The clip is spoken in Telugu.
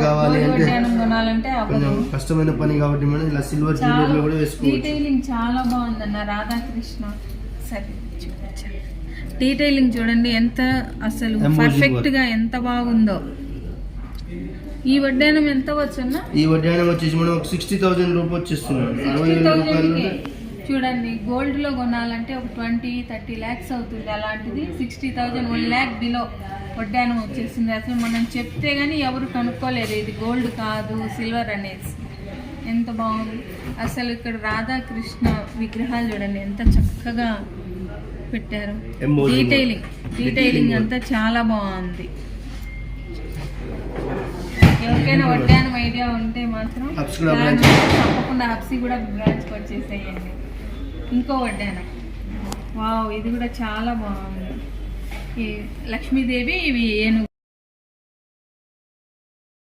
కావాలి అంటే కొనాలంటే కొంచెం కష్టమైన పని కాబట్టి మనం ఇలా సిల్వర్ జ్యువెలరీ లో కూడా వేసుకోవచ్చు. డీటెయిలింగ్ చాలా బాగుందన్న రాధాకృష్ణ. సరే చూడొచ్చు డీటెయిలింగ్ చూడండి ఎంత అసలు పర్ఫెక్ట్ గా ఎంత బాగుందో. ఈ వడ్డానం ఎంత వచ్చన్నా? ఈ వడ్డానం వచ్చేసి మనం 60,000 రూపాయలు వచ్చేస్తుంది. చూడండి గోల్డ్ లో కొనాలంటే ఒక 20-30 lakhs అవుతుంది. అలాంటిది 60,000 1 lakh బిలో వడ్డానం వచ్చేసింది. అసలు మనం చెప్తే గానీ ఎవరు కనుక్కోలేరు ఇది గోల్డ్ కాదు సిల్వర్ అనేసి. ఎంత బాగుంది అసలు. ఇక్కడ రాధాకృష్ణ విగ్రహాలు చూడండి ఎంత చక్కగా పెట్టారు. డీటెయిలింగ్ అంతా చాలా బాగుంది. ఎవరికైనా వడ్డానం ఐడియా ఉంటే మాత్రం తప్పకుండా హబ్సీ కూడా బ్రాంచ్ వచ్చేసేయండి. ఇంకో వడ్డానం వావ్ ఇది కూడా చాలా బాగుంది. ఈ లక్ష్మీదేవి ఇవి ఏనుగు